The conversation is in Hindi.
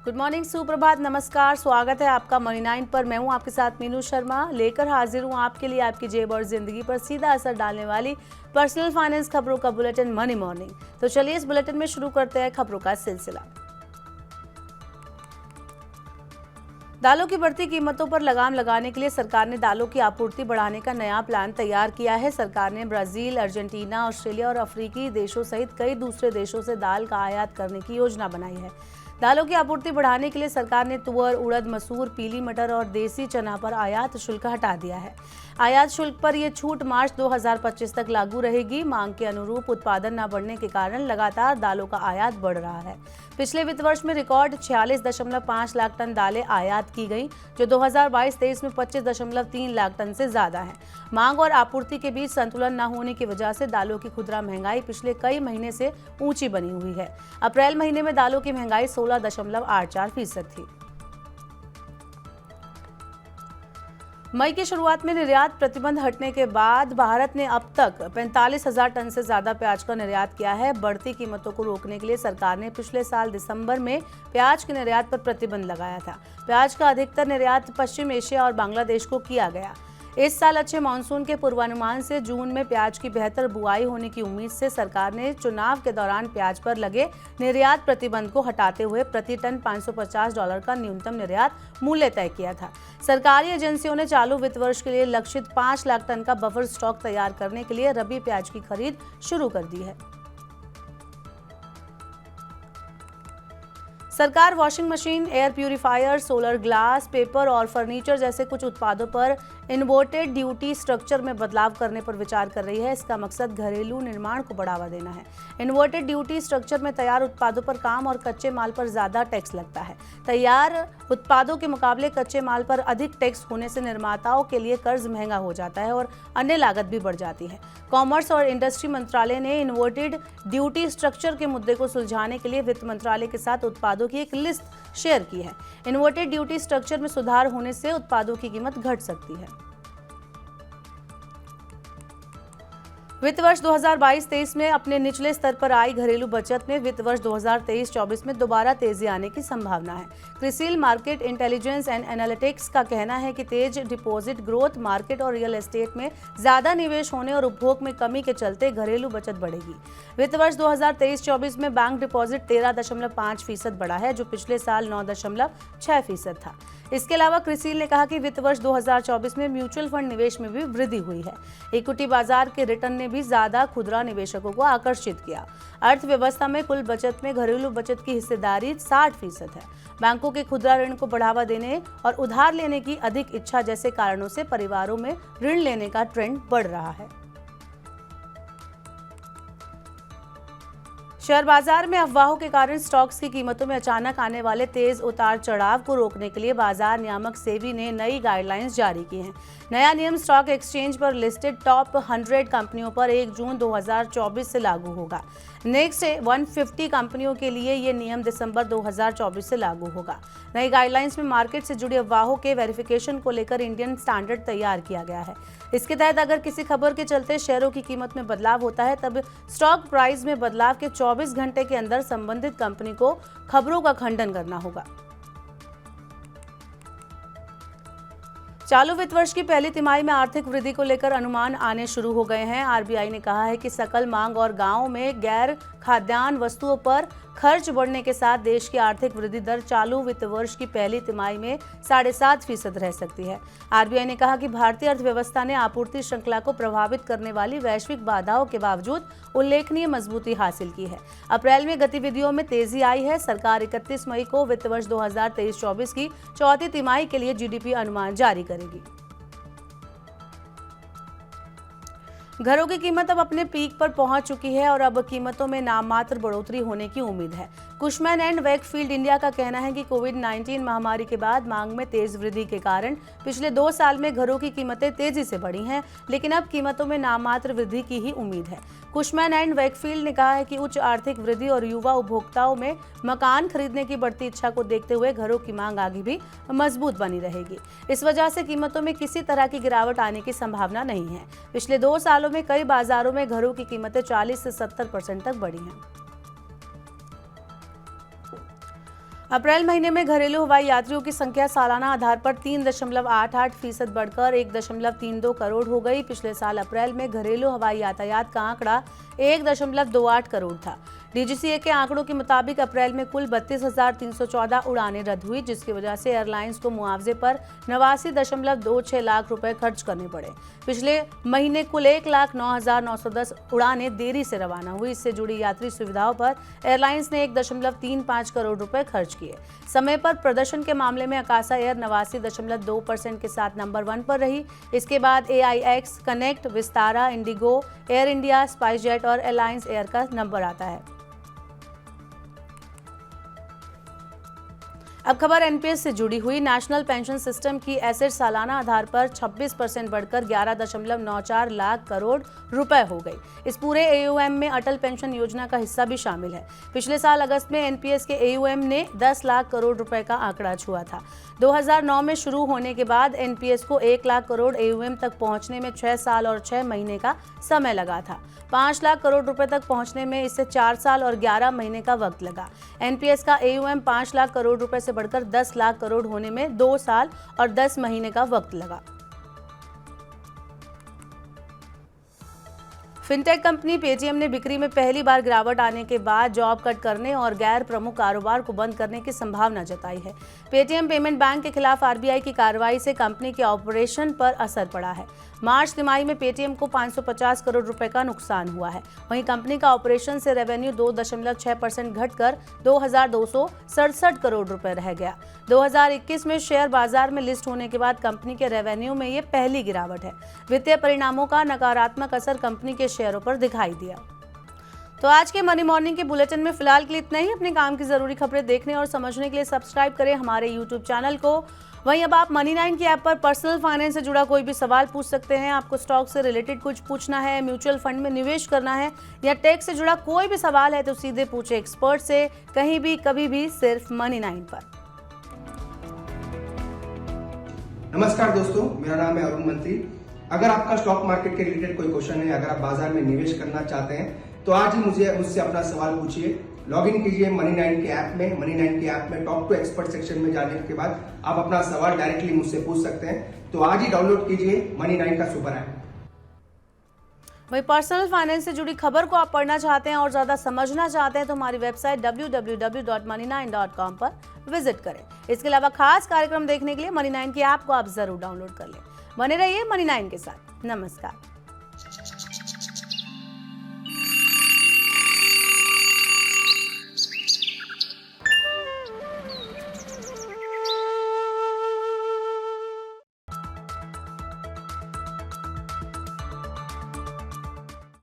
गुड मॉर्निंग, सुप्रभात, नमस्कार, स्वागत है आपका मनी 9 पर। मैं हूं आपके साथ मीनू शर्मा, लेकर हाजिर हूं आपके लिए आपकी जेब और जिंदगी पर सीधा असर डालने वाली पर्सनल फाइनेंस खबरों का बुलेटिन मनी मॉर्निंग। तो चलिए इस बुलेटिन में शुरू करते हैं खबरों का सिलसिला। दालों की बढ़ती कीमतों पर लगाम लगाने के लिए सरकार ने दालों की आपूर्ति बढ़ाने का नया प्लान तैयार किया है। सरकार ने ब्राजील, अर्जेंटीना, ऑस्ट्रेलिया और अफ्रीकी देशों सहित कई दूसरे देशों से दाल का आयात करने की योजना बनाई है। दालों की आपूर्ति बढ़ाने के लिए सरकार ने तुअर, उड़द, मसूर, पीली मटर और देसी चना पर आयात शुल्क हटा दिया है। आयात शुल्क पर यह छूट मार्च 2025 तक लागू रहेगी। मांग के अनुरूप उत्पादन न बढ़ने के कारण लगातार दालों का आयात बढ़ रहा है। पिछले वित्त वर्ष में रिकॉर्ड 46.5 लाख टन दालें आयात की गई, जो 2022-23 में 25.3 लाख टन से ज्यादा है। मांग और आपूर्ति के बीच संतुलन न होने की वजह से दालों की खुदरा महंगाई पिछले कई महीने से ऊंची बनी हुई है। अप्रैल महीने में दालों की महंगाई 16.84% थी। मई की शुरुआत में निर्यात प्रतिबंध हटने के बाद भारत ने अब तक 45,000 टन से ज्यादा प्याज का निर्यात किया है। बढ़ती कीमतों को रोकने के लिए सरकार ने पिछले साल दिसंबर में प्याज के निर्यात पर प्रतिबंध लगाया था। प्याज का अधिकतर निर्यात पश्चिम एशिया और बांग्लादेश को किया गया। इस साल अच्छे मानसून के पूर्वानुमान से जून में प्याज की बेहतर बुआई होने की उम्मीद से सरकार ने चुनाव के दौरान प्याज पर लगे निर्यात प्रतिबंध को हटाते हुए प्रति टन $550 का न्यूनतम निर्यात मूल्य तय किया था। सरकारी एजेंसियों ने चालू वित्त वर्ष के लिए लक्षित 5 लाख टन का बफर स्टॉक तैयार करने के लिए रबी प्याज की खरीद शुरू कर दी है। सरकार washing machine, air purifier, solar glass, paper और फर्नीचर जैसे कुछ उत्पादों पर इन्वर्टेड ड्यूटी स्ट्रक्चर में बदलाव करने पर विचार कर रही है। इसका मकसद घरेलू निर्माण को बढ़ावा देना है। इन्वर्टेड ड्यूटी स्ट्रक्चर में तैयार उत्पादों पर काम और कच्चे माल पर ज्यादा टैक्स लगता है। तैयार उत्पादों के मुकाबले कच्चे माल पर अधिक टैक्स होने से निर्माताओं के लिए कर्ज महंगा हो जाता है और अन्य लागत भी बढ़ जाती है। कॉमर्स और इंडस्ट्री मंत्रालय ने इन्वर्टेड ड्यूटी स्ट्रक्चर के मुद्दे को सुलझाने के लिए वित्त मंत्रालय के साथ उत्पादों की एक लिस्ट शेयर की है। इन्वर्टेड ड्यूटी स्ट्रक्चर में सुधार होने से उत्पादों की कीमत घट सकती है। वित्त वर्ष 2022-23 में अपने निचले स्तर पर आई घरेलू बचत में वित्त वर्ष 2023-24 में दोबारा तेजी आने की संभावना है। CRISIL market intelligence and analytics का कहना है कि तेज डिपॉजिट ग्रोथ, मार्केट और रियल एस्टेट में ज्यादा निवेश होने और उपभोग में कमी के चलते घरेलू बचत बढ़ेगी। वित्त वर्ष 2023-24 में बैंक डिपॉजिट 13.5% बढ़ा है, जो पिछले साल 9.6% था। इसके अलावा क्रिसिल ने कहा कि वित्त वर्ष 2024 में म्यूचुअल फंड निवेश में भी वृद्धि हुई है। इक्विटी बाजार के रिटर्न ने भी ज्यादा खुदरा निवेशकों को आकर्षित किया। अर्थव्यवस्था में कुल बचत में घरेलू बचत की हिस्सेदारी 60% है। बैंकों के खुदरा ऋण को बढ़ावा देने और उधार लेने की अधिक इच्छा जैसे कारणों से परिवारों में ऋण लेने का ट्रेंड बढ़ रहा है। शेयर बाजार में अफवाहों के कारण स्टॉक्स की कीमतों में अचानक आने वाले तेज उतार चढ़ाव को रोकने के लिए बाजार नियामक सेबी ने नई गाइडलाइंस जारी की हैं। नया नियम स्टॉक एक्सचेंज पर लिस्टेड टॉप 100 कंपनियों पर 1 जून 2024 से लागू होगा। नेक्स्ट 150 कंपनियों के लिए ये नियम दिसंबर 2024 से लागू होगा। नई गाइडलाइंस में मार्केट से जुड़ी अफवाहों के वेरिफिकेशन को लेकर इंडियन स्टैंडर्ड तैयार किया गया है। इसके तहत अगर किसी खबर के चलते शेयरों की कीमत में बदलाव होता है, तब स्टॉक प्राइस में बदलाव के 24 घंटे के अंदर संबंधित कंपनी को खबरों का खंडन करना होगा। चालू वित्त वर्ष की पहली तिमाही में आर्थिक वृद्धि को लेकर अनुमान आने शुरू हो गए हैं। आरबीआई ने कहा है कि सकल मांग और गांवों में गैर खाद्यान्न वस्तुओं पर खर्च बढ़ने के साथ देश की आर्थिक वृद्धि दर चालू वित्त वर्ष की पहली तिमाही में 7.5% रह सकती है। आरबीआई ने कहा कि भारतीय अर्थव्यवस्था ने आपूर्ति श्रृंखला को प्रभावित करने वाली वैश्विक बाधाओं के बावजूद उल्लेखनीय मजबूती हासिल की है। अप्रैल में गतिविधियों में तेजी आई है। सरकार 31 मई को वित्त वर्ष 2023-24 की चौथी तिमाही के लिए जीडीपी अनुमान जारी करेगी। घरों की कीमत अब अपने पीक पर पहुंच चुकी है और अब कीमतों में नाममात्र बढ़ोतरी होने की उम्मीद है। कुशमैन एंड वेकफील्ड इंडिया का कहना है कि कोविड-19 महामारी के बाद मांग में तेज वृद्धि के कारण पिछले 2 साल में घरों की कीमतें तेजी से बढ़ी हैं, लेकिन अब कीमतों में नाममात्र वृद्धि की ही उम्मीद है। कुशमैन एंड वेकफील्ड ने कहा है कि उच्च आर्थिक वृद्धि और युवा उपभोक्ताओं में मकान खरीदने की बढ़ती इच्छा को देखते हुए घरों की मांग आगे भी मजबूत बनी रहेगी। इस वजह से कीमतों में किसी तरह की गिरावट आने की संभावना नहीं है। पिछले 2 सालों में कई बाजारों में घरों की कीमतें 40 से 70% तक बढ़ी हैं। अप्रैल महीने में घरेलू हवाई यात्रियों की संख्या सालाना आधार पर 3.88% बढ़कर 1.32 करोड़ हो गई। पिछले साल अप्रैल में घरेलू हवाई यातायात का आंकड़ा 1.28 करोड़ था। डीजीसीए के आंकड़ों के मुताबिक अप्रैल में कुल 32,314 उड़ानें रद्द हुई, जिसकी वजह से एयरलाइंस को मुआवजे पर 89.26 लाख रुपए खर्च करने पड़े। पिछले महीने कुल 1,09,910 उड़ानें देरी से रवाना हुई। इससे जुड़ी यात्री सुविधाओं पर एयरलाइंस ने 1.35 करोड़ रुपए खर्च किए। समय पर प्रदर्शन के मामले में अकासा एयर 89.2% के साथ नंबर 1 पर रही। इसके बाद AIX, connect, Vistara, Indigo, air India, SpiceJet और अलायंस एयर का नंबर आता है। अब खबर एनपीएस से जुड़ी हुई। नेशनल पेंशन सिस्टम की एसेट सालाना आधार पर 26% बढ़कर 11.94 लाख करोड़ रुपए हो गई। इस पूरे AUM में अटल पेंशन योजना का हिस्सा भी शामिल है। पिछले साल अगस्त में एनपीएस के AUM ने 10 लाख करोड़ रुपए का आंकड़ा छुआ था। 2009 में शुरू होने के बाद एनपीएस को 1 लाख करोड़ AUM तक पहुंचने में 6 साल और 6 महीने का समय लगा था। 5 लाख करोड़ रुपए तक पहुंचने में इससे 4 साल और 11 महीने का वक्त लगा। एनपीएस का AUM 5 लाख करोड़ रुपए से बढ़कर 10 लाख करोड़ होने में 2 साल और 10 महीने का वक्त लगा। फिनटेक कंपनी पेटीएम ने बिक्री में पहली बार गिरावट आने के बाद जॉब कट करने और गैर प्रमुख कारोबार को बंद करने की संभावना जताई है। पेटीएम पेमेंट बैंक के खिलाफ आरबीआई की कार्रवाई से कंपनी के ऑपरेशन पर असर पड़ा है। मार्च तिमाही में पेटीएम को 550 करोड़ रुपए का नुकसान हुआ है। वहीं कंपनी का ऑपरेशन से रेवेन्यू 2.6% घटकर 2,267 करोड़ रुपए रह गया। 2021 में शेयर बाजार में लिस्ट होने के बाद कंपनी के रेवेन्यू में ये पहली गिरावट है। वित्तीय परिणामों का नकारात्मक असर कंपनी के शेयरों पर दिखाई दिया। तो आज के मनी मॉर्निंग के बुलेटिन में फिलहाल के लिए इतना ही। अपने काम की जरूरी खबरें देखने और समझने के लिए सब्सक्राइब करें हमारे YouTube चैनल को। वहीं अब आप मनी9 की ऐप पर पर्सनल फाइनेंस से जुड़ा कोई भी सवाल पूछ सकते हैं। आपको स्टॉक से रिलेटेड कुछ पूछना है, म्यूचुअल फंड में निवेश करना है या टेक से जुड़ा कोई भी सवाल है तो सीधे पूछे एक्सपर्ट से, कहीं भी कभी भी, सिर्फ मनी9 पर। नमस्कार दोस्तों, मेरा नाम है अरुण मंत्री। अगर आपका स्टॉक मार्केट के रिलेटेड कोई क्वेश्चन है, अगर आप बाजार में निवेश करना चाहते हैं तो आज ही मुझसे अपना सवाल पूछिए। लॉग इन कीजिए मनी9 के ऐप में। मनी9 के ऐप में टॉक टू एक्सपर्ट सेक्शन में जाने के बाद आप अपना सवाल डायरेक्टली मुझसे पूछ सकते हैं। तो आज ही डाउनलोड कीजिए मनी9 का सुपर ऐप। वही पर्सनल फाइनेंस से जुड़ी खबर को आप पढ़ना चाहते हैं और ज्यादा समझना चाहते हैं तो हमारी वेबसाइट www.money9.com पर विजिट करें। इसके अलावा खास कार्यक्रम देखने के लिए मनी9 की ऐप को आप जरूर डाउनलोड कर लें। बने रहिए मनी9 के साथ। नमस्कार।